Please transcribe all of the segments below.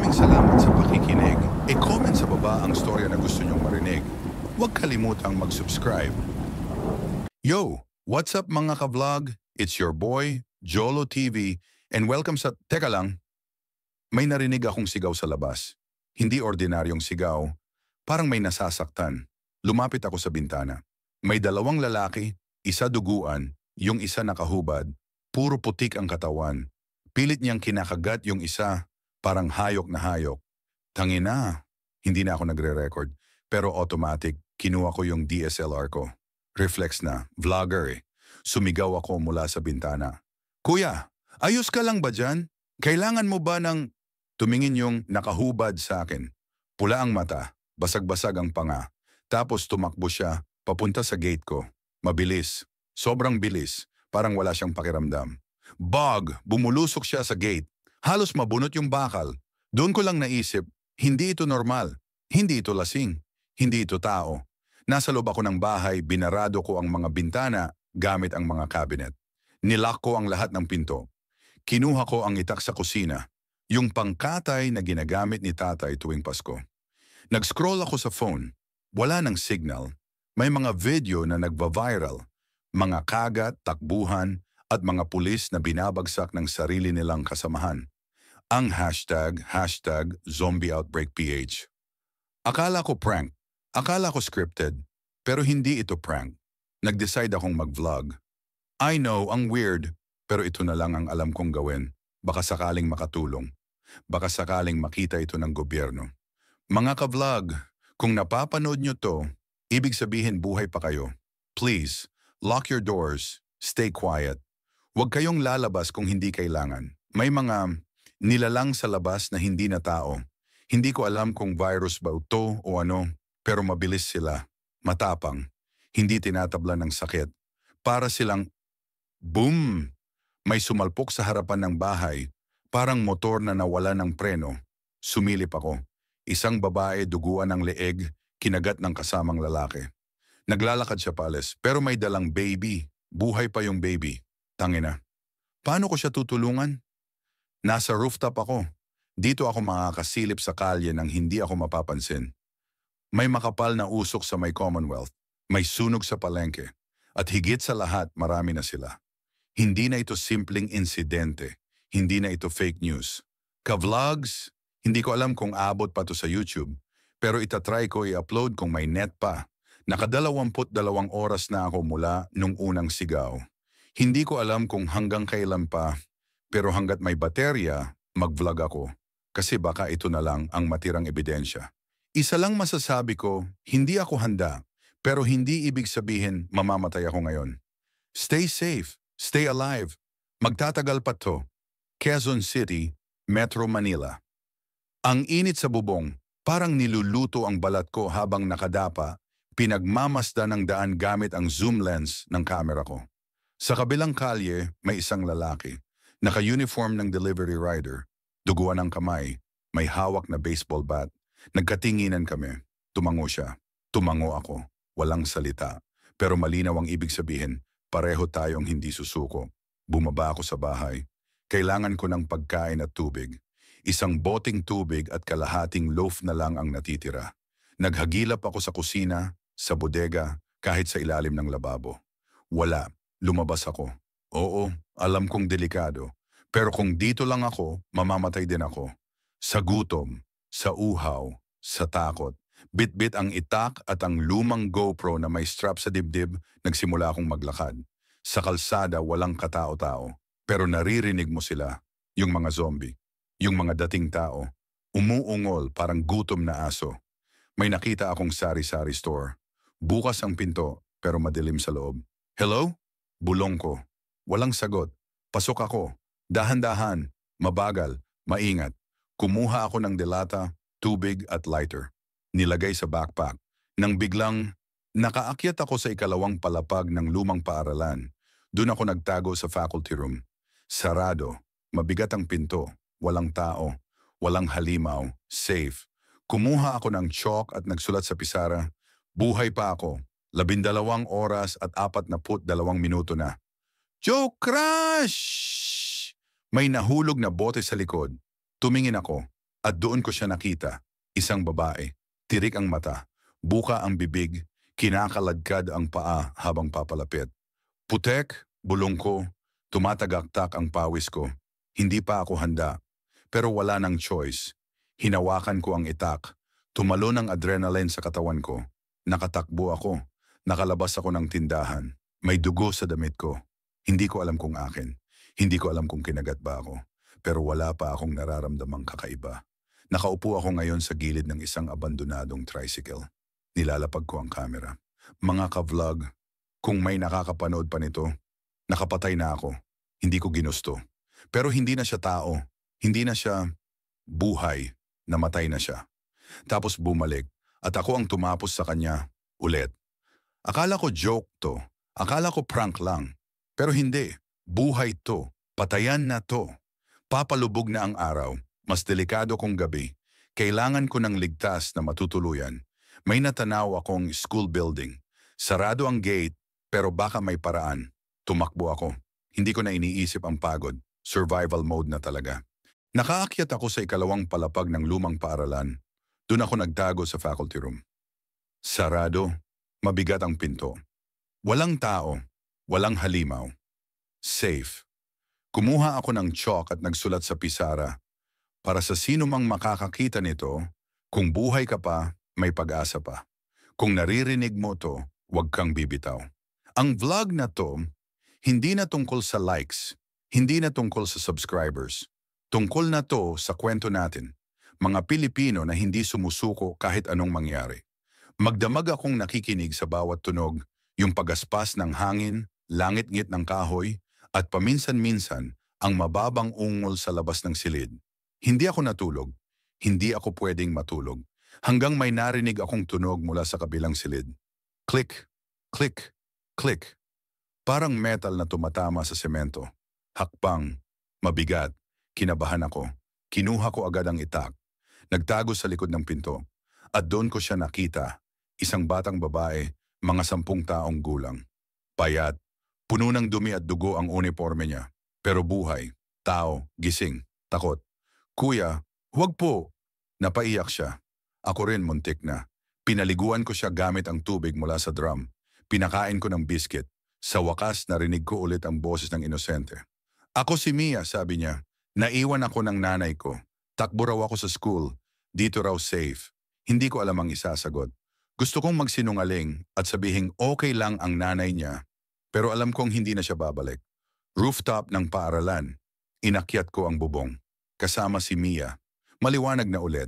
Maraming salamat sa pakikinig. E-comment sa baba ang storya na gusto nyong marinig. Huwag kalimutang mag-subscribe. Yo! What's up mga ka-vlog? It's your boy, Jolo TV, and welcome sa... Teka lang, may narinig akong sigaw sa labas. Hindi ordinaryong sigaw, parang may nasasaktan. Lumapit ako sa bintana. May dalawang lalaki, isa duguan, yung isa nakahubad, puro putik ang katawan. Pilit niyang kinakagat yung isa, parang hayok na hayok. Tangina, hindi na ako nagre-record, pero automatic, kinuha ko yung DSLR ko. Reflex na, vlogger eh. Sumigaw ako mula sa bintana. Kuya, ayos ka lang ba dyan? Kailangan mo ba ng... Tumingin yung nakahubad sa akin. Pula ang mata, basag-basag ang panga. Tapos tumakbo siya, papunta sa gate ko. Mabilis, sobrang bilis, parang wala siyang pakiramdam. Bog! Bumulusok siya sa gate. Halos mabunot yung bakal. Doon ko lang naisip, hindi ito normal. Hindi ito lasing. Hindi ito tao. Nasa loob ako ng bahay, binarado ko ang mga bintana gamit ang mga cabinet. Nilock ko ang lahat ng pinto. Kinuha ko ang itak sa kusina, yung pangkatay na ginagamit ni tatay tuwing Pasko. Nag-scroll ako sa phone. Wala ng signal. May mga video na nagva-viral. Mga kagat, takbuhan, at mga pulis na binabagsak ng sarili nilang kasamahan. Ang hashtag #ZombieOutbreakPH. Akala ko prank. Akala ko scripted, pero hindi ito prank. Nag-decide akong mag-vlog. I know, ang weird, pero ito na lang ang alam kong gawin. Baka sakaling makatulong. Baka sakaling makita ito ng gobyerno. Mga ka-vlog, kung napapanood nyo to, ibig sabihin buhay pa kayo. Please, lock your doors, stay quiet. Huwag kayong lalabas kung hindi kailangan. May mga nilalang sa labas na hindi na tao. Hindi ko alam kung virus ba ito o ano, pero mabilis sila, matapang, hindi tinatabla ng sakit. Para silang, boom! May sumalpok sa harapan ng bahay, parang motor na nawala ng preno. Sumilip ako. Isang babae duguan ng leeg, kinagat ng kasamang lalaki. Naglalakad siya paalis, pero may dalang baby. Buhay pa yung baby. Tangina. Paano ko siya tutulungan? Nasa rooftop ako. Dito ako makakasilip sa kalye nang hindi ako mapapansin. May makapal na usok sa may Commonwealth, may sunog sa palengke, at higit sa lahat marami na sila. Hindi na ito simpleng insidente, hindi na ito fake news. Ka-vlogs, hindi ko alam kung abot pa to sa YouTube, pero itatry ko i-upload kung may net pa. Naka-22 oras na ako mula nung unang sigaw. Hindi ko alam kung hanggang kailan pa, pero hanggat may baterya, mag-vlog ako. Kasi baka ito na lang ang matirang ebidensya. Isa lang masasabi ko, hindi ako handa, pero hindi ibig sabihin mamamatay ako ngayon. Stay safe, stay alive. Magtatagal pa to. Quezon City, Metro Manila. Ang init sa bubong, parang niluluto ang balat ko habang nakadapa, pinagmamasdan ng daan gamit ang zoom lens ng camera ko. Sa kabilang kalye, may isang lalaki, naka-uniform ng delivery rider, duguan ang kamay, may hawak na baseball bat. Nagkatinginan kami. Tumango siya. Tumango ako. Walang salita. Pero malinaw ang ibig sabihin, pareho tayong hindi susuko. Bumaba ako sa bahay. Kailangan ko ng pagkain at tubig. Isang boteng tubig at kalahating loaf na lang ang natitira. Naghagilap ako sa kusina, sa bodega, kahit sa ilalim ng lababo. Wala. Lumabas ako. Oo, alam kong delikado. Pero kung dito lang ako, mamamatay din ako. Sa gutom. Sa uhaw, sa takot. Bit-bit ang itak at ang lumang GoPro na may strap sa dibdib, nagsimula akong maglakad. Sa kalsada walang katao-tao, pero naririnig mo sila, yung mga zombie, yung mga dating tao, umuungol parang gutom na aso. May nakita akong sari-sari store. Bukas ang pinto, pero madilim sa loob. Hello? Bulong ko. Walang sagot. Pasok ako. Dahan-dahan, mabagal, maingat. Kumuha ako ng delata, tubig at lighter. Nilagay sa backpack. Nang biglang, nakaakyat ako sa ikalawang palapag ng lumang paaralan. Doon ako nagtago sa faculty room. Sarado, mabigat ang pinto, walang tao, walang halimaw, safe. Kumuha ako ng chalk at nagsulat sa pisara. Buhay pa ako. 12 oras at 42 minuto na. Joe Crush! May nahulog na bote sa likod. Tumingin ako. At doon ko siya nakita, isang babae, tirik ang mata, buka ang bibig, kinakaladkad ang paa habang papalapit. Putek, bulong ko, tumatagaktak ang pawis ko. Hindi pa ako handa, pero wala nang choice. Hinawakan ko ang itak, tumalon ang adrenaline sa katawan ko. Nakatakbo ako, nakalabas ako ng tindahan. May dugo sa damit ko. Hindi ko alam kung akin. Hindi ko alam kung kinagat ba ako. Pero wala pa akong nararamdamang kakaiba. Nakaupo ako ngayon sa gilid ng isang abandonadong tricycle. Nilalapag ko ang camera. Mga ka-vlog, kung may nakakapanood pa nito, nakapatay na ako. Hindi ko ginusto. Pero hindi na siya tao. Hindi na siya buhay. Namatay na siya. Tapos bumalik at ako ang tumapos sa kanya ulit. Akala ko joke to. Akala ko prank lang. Pero hindi. Buhay to. Patayan na to. Papalubog na ang araw. Mas delikado kong gabi. Kailangan ko ng ligtas na matutuluyan. May natanaw akong school building. Sarado ang gate, pero baka may paraan. Tumakbo ako. Hindi ko na iniisip ang pagod. Survival mode na talaga. Nakaakyat ako sa ikalawang palapag ng lumang paaralan. Doon ako nagtago sa faculty room. Sarado. Mabigat ang pinto. Walang tao. Walang halimaw. Safe. Kumuha ako ng chalk at nagsulat sa pisara. Para sa sino mang makakakita nito, kung buhay ka pa, may pag-asa pa. Kung naririnig mo to, huwag kang bibitaw. Ang vlog na to, hindi na tungkol sa likes, hindi na tungkol sa subscribers. Tungkol na to sa kwento natin, mga Pilipino na hindi sumusuko kahit anong mangyari. Magdamag akong nakikinig sa bawat tunog, yung pagaspas ng hangin, langit-ngit ng kahoy, at paminsan-minsan ang mababang ungol sa labas ng silid. Hindi ako natulog, hindi ako pwedeng matulog, hanggang may narinig akong tunog mula sa kabilang silid. Click, click, click. Parang metal na tumatama sa semento. Hakbang, mabigat, kinabahan ako. Kinuha ko agad ang itak. Nagtago sa likod ng pinto. At doon ko siya nakita, isang batang babae, mga 10 taong gulang. Payat, puno ng dumi at dugo ang uniforme niya. Pero buhay, tao, gising, takot. Kuya, huwag po. Napaiyak siya. Ako rin muntik na. Pinaliguan ko siya gamit ang tubig mula sa drum. Pinakain ko ng biscuit. Sa wakas narinig ko ulit ang boses ng inosente. Ako si Mia, sabi niya. Naiwan ako ng nanay ko. Takbo raw ako sa school. Dito raw safe. Hindi ko alam ang isasagot. Gusto kong magsinungaling at sabihing okay lang ang nanay niya. Pero alam kong hindi na siya babalik. Rooftop ng paaralan. Inakyat ko ang bubong. Kasama si Mia. Maliwanag na ulit.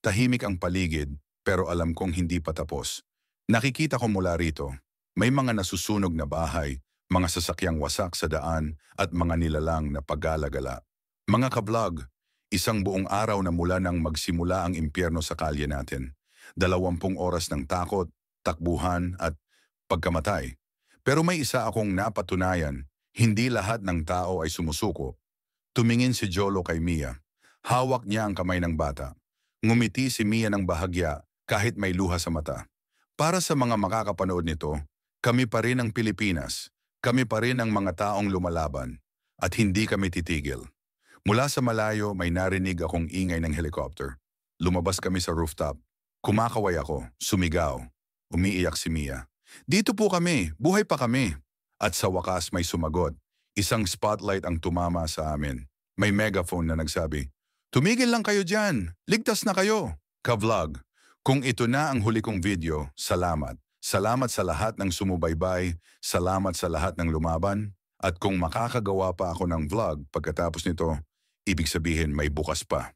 Tahimik ang paligid, pero alam kong hindi pa tapos. Nakikita ko mula rito. May mga nasusunog na bahay, mga sasakyang wasak sa daan, at mga nilalang na paggalagala. Mga ka-vlog, isang buong araw na mula nang magsimula ang impyerno sa kalye natin. 20 oras ng takot, takbuhan, at pagkamatay. Pero may isa akong napatunayan, hindi lahat ng tao ay sumusuko. Tumingin si Jolo kay Mia. Hawak niya ang kamay ng bata. Ngumiti si Mia ng bahagya kahit may luha sa mata. Para sa mga makakapanood nito, kami pa rin ang Pilipinas. Kami pa rin ang mga taong lumalaban. At hindi kami titigil. Mula sa malayo may narinig akong ingay ng helicopter. Lumabas kami sa rooftop. Kumakaway ako, sumigaw. Umiiyak si Mia. Dito po kami, buhay pa kami. At sa wakas may sumagot. Isang spotlight ang tumama sa amin. May megaphone na nagsabi, tumigil lang kayo dyan, ligtas na kayo. Ka-vlog, kung ito na ang huli kong video, salamat. Salamat sa lahat ng sumubaybay, salamat sa lahat ng lumaban. At kung makakagawa pa ako ng vlog pagkatapos nito, ibig sabihin may bukas pa.